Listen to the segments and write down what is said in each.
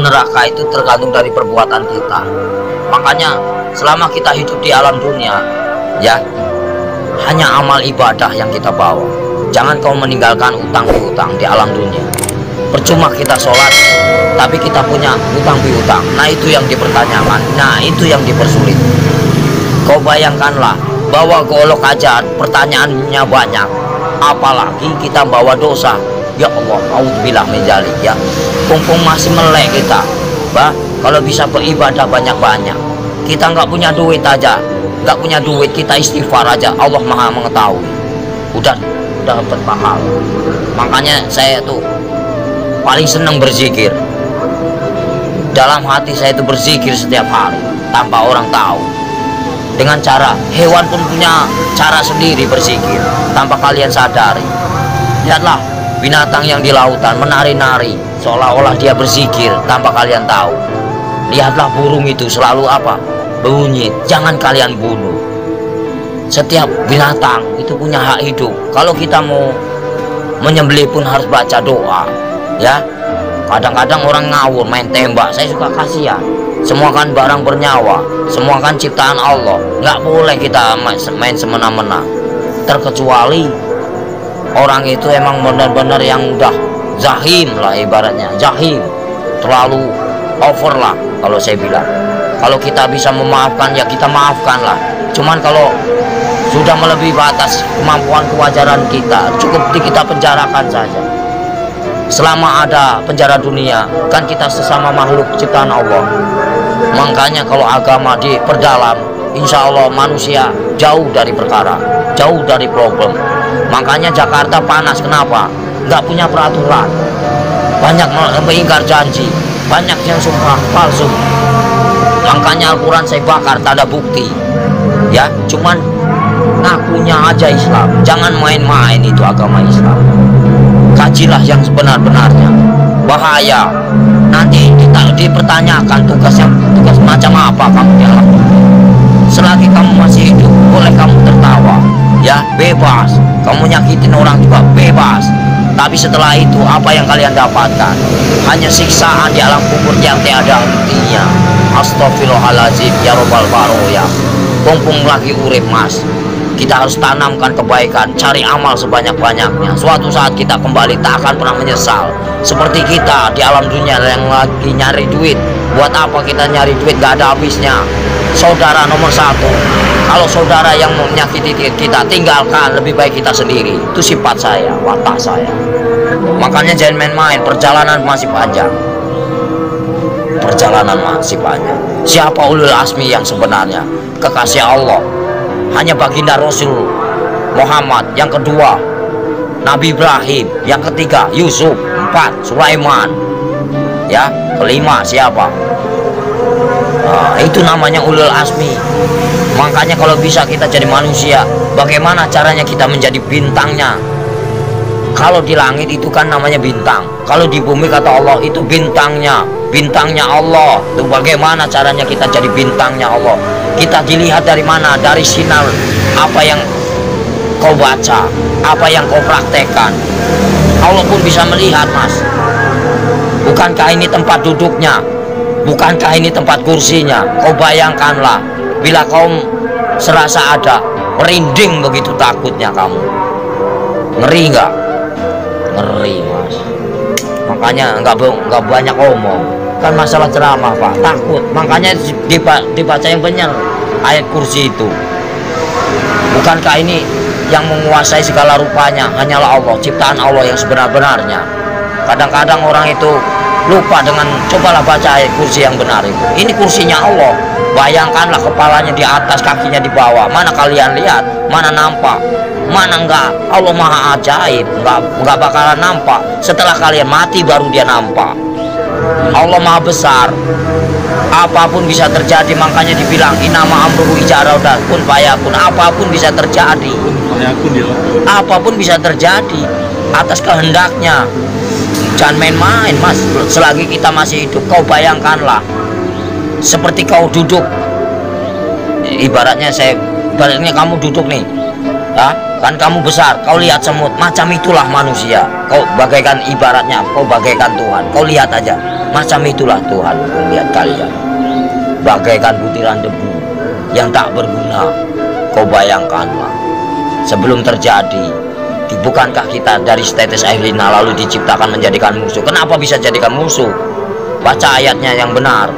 neraka itu tergantung dari perbuatan kita. Makanya selama kita hidup di alam dunia, ya, hanya amal ibadah yang kita bawa. Jangan kau meninggalkan utang piutang di alam dunia. Percuma kita sholat, tapi kita punya utang piutang. Nah itu yang dipertanyakan, nah itu yang dipersulit. Kau bayangkanlah, bawa golok aja pertanyaannya banyak, apalagi kita bawa dosa. Ya Allah, auzubillah min dzalik, ya. Mumpung masih melek kita, bah, kalau bisa beribadah banyak-banyak. Kita nggak punya duit aja, nggak punya duit, kita istighfar aja, Allah Maha mengetahui. Udah dapat pahala. Makanya saya tuh paling senang berzikir. Dalam hati saya itu berzikir setiap hari tanpa orang tahu. Dengan cara, hewan pun punya cara sendiri berzikir tanpa kalian sadari. Lihatlah binatang yang di lautan menari-nari seolah-olah dia berzikir tanpa kalian tahu. Lihatlah burung itu selalu apa? Bunyi. Jangan kalian bunuh. Setiap binatang itu punya hak hidup. Kalau kita mau menyembelih pun harus baca doa, ya. Kadang-kadang orang ngawur main tembak, saya suka kasihan. Semua kan barang bernyawa, semua kan ciptaan Allah. Nggak boleh kita main semena-mena. Terkecuali orang itu emang benar-benar yang udah zahim lah, ibaratnya jahim, terlalu over lah kalau saya bilang. Kalau kita bisa memaafkan ya kita maafkan lah. Cuman kalau sudah melebihi batas kemampuan kewajaran kita, cukup kita penjarakan saja. Selama ada penjara dunia, kan kita sesama makhluk ciptaan Allah. Makanya kalau agama diperdalam, insya Allah manusia jauh dari perkara, jauh dari problem. Makanya Jakarta panas, kenapa? Nggak punya peraturan, banyak mengingkar janji, banyak yang sumpah palsu. Makanya Al-Quran saya bakar, tak ada bukti, ya. Cuman ngakunya aja Islam. Jangan main-main itu agama Islam. Kajilah yang sebenar-benarnya. Bahaya. Nanti kita dipertanyakan tugas macam apa kamu di alam dunia. Selagi kamu masih hidup, boleh kamu tertawa, ya, bebas. Kamu nyakitin orang juga bebas. Tapi setelah itu apa yang kalian dapatkan? Hanya siksaan di alam kubur yang tiada hentinya. Astagfirullahaladzim, ya robbal baroya. Mumpung lagi urip, mas, kita harus tanamkan kebaikan, cari amal sebanyak-banyaknya. Suatu saat kita kembali tak akan pernah menyesal. Seperti kita di alam dunia yang lagi nyari duit. Buat apa kita nyari duit, gak ada habisnya. Saudara nomor satu. Kalau saudara yang menyakiti kita, tinggalkan, lebih baik kita sendiri. Itu sifat saya, watak saya. Makanya jangan main-main, perjalanan masih panjang. Perjalanan masih panjang. Siapa ulul azmi yang sebenarnya? Kekasih Allah hanya baginda Rasul Muhammad. Yang kedua Nabi Ibrahim. Yang ketiga Yusuf. 4 Sulaiman. Ya, kelima siapa? Nah, itu namanya ulul azmi. Makanya kalau bisa kita jadi manusia, bagaimana caranya kita menjadi bintangnya? Kalau di langit itu kan namanya bintang, kalau di bumi kata Allah itu bintangnya, bintangnya Allah. Itu bagaimana caranya kita jadi bintangnya Allah? Kita dilihat dari mana? Dari sinar apa yang kau baca, apa yang kau praktekkan. Allah pun bisa melihat, mas. Bukankah ini tempat duduknya? Bukankah ini tempat kursinya? Kau bayangkanlah, bila kau serasa ada, merinding begitu takutnya kamu. Ngeri nggak? Ngeri, mas. Makanya nggak banyak omong. Kan masalah ceramah, pak, takut. Makanya dibaca yang benar ayat kursi itu. Bukankah ini yang menguasai segala rupanya hanyalah Allah, ciptaan Allah yang sebenar-benarnya. Kadang-kadang orang itu lupa dengan, cobalah baca ayat kursi yang benar itu. Ini kursinya Allah. Bayangkanlah kepalanya di atas, kakinya di bawah. Mana kalian lihat? Mana nampak? Mana enggak? Allah maha ajaib, enggak bakalan nampak. Setelah kalian mati baru dia nampak. Allah maha besar, apapun bisa terjadi. Makanya dibilang inama amruhu idza arada kun fayakun. Apapun bisa terjadi, apapun bisa terjadi atas kehendaknya. Jangan main-main, mas. Selagi kita masih hidup, kau bayangkanlah, seperti kau duduk, ibaratnya kamu duduk nih, Hah? Kan kamu besar, kau lihat semut, macam itulah manusia. Kau bagaikan, ibaratnya kau bagaikan Tuhan. Kau lihat aja, macam itulah Tuhan melihat kalian, bagaikan butiran debu yang tak berguna. Kau bayangkanlah, sebelum terjadi, bukankah kita dari setetes air lina lalu diciptakan menjadikan musuh? Kenapa bisa jadikan musuh? Baca ayatnya yang benar.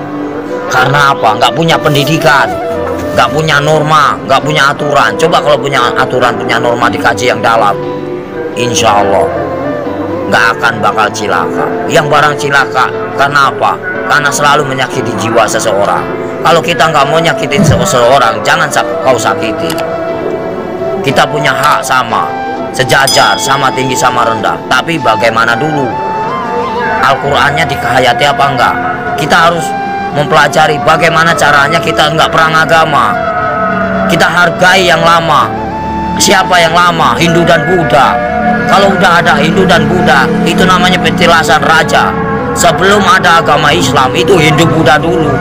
Karena apa? Nggak punya pendidikan, nggak punya norma, nggak punya aturan. Coba kalau punya aturan, punya norma, dikaji yang dalam, insya Allah nggak akan bakal cilaka. Yang barang cilaka karena apa? Karena selalu menyakiti jiwa seseorang. Kalau kita nggak mau nyakitin seseorang, jangan kau sakiti. Kita punya hak sama, sejajar, sama tinggi, sama rendah. Tapi bagaimana dulu? Al-Qur'annya dikehayati apa enggak? Kita harus mempelajari bagaimana caranya. Kita enggak perang agama, kita hargai yang lama. Siapa yang lama? Hindu dan Buddha. Kalau udah ada Hindu dan Buddha, itu namanya petilasan raja. Sebelum ada agama Islam, itu Hindu Buddha dulu.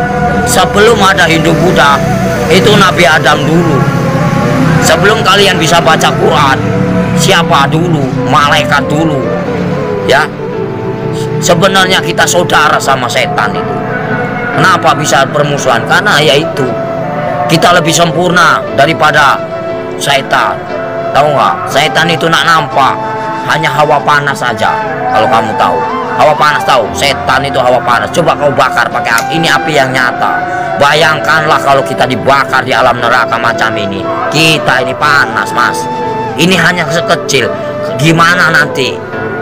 Sebelum ada Hindu Buddha, itu Nabi Adam dulu. Sebelum kalian bisa baca Quran, siapa dulu? Malaikat dulu. Ya, sebenarnya kita saudara sama setan itu. Kenapa bisa permusuhan? Karena yaitu kita lebih sempurna daripada setan. Tahu nggak? Setan itu nak nampak, hanya hawa panas saja. Kalau kamu tahu, hawa panas tahu. Setan itu hawa panas. Coba kau bakar pakai api. Ini api yang nyata. Bayangkanlah kalau kita dibakar di alam neraka macam ini. Kita ini panas, mas. Ini hanya sekecil. Gimana nanti?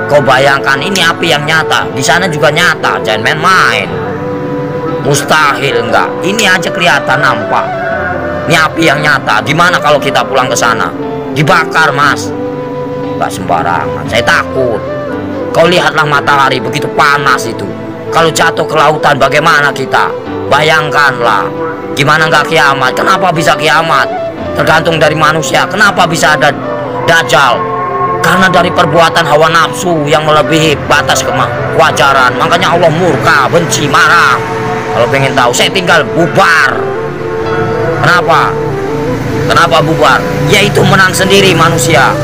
Kau bayangkan, ini api yang nyata. Di sana juga nyata. Jangan main-main. Mustahil enggak. Ini aja kelihatan, nampak. Ini api yang nyata. Gimana kalau kita pulang ke sana? Dibakar, mas. Enggak sembarangan. Saya takut. Kau lihatlah matahari begitu panas itu. Kalau jatuh ke lautan, bagaimana kita? Bayangkanlah. Gimana enggak kiamat? Kenapa bisa kiamat? Tergantung dari manusia. Kenapa bisa ada Dajjal? Karena dari perbuatan hawa nafsu yang melebihi batas kewajaran. Makanya Allah murka, benci, marah. Kalau pengen tahu, saya tinggal bubar. Kenapa? Kenapa bubar? Yaitu menang sendiri manusia.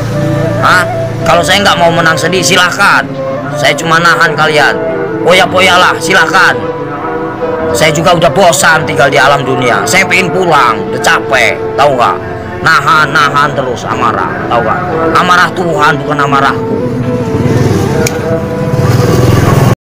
Hah? Kalau saya nggak mau menang sendiri, silahkan. Saya cuma nahan kalian. Poya-poyalah, silahkan. Saya juga udah bosan tinggal di alam dunia. Saya pengen pulang, udah capek. Tahu nggak? Nahan terus amarah. Tahu nggak? Amarah Tuhan bukan amarahku.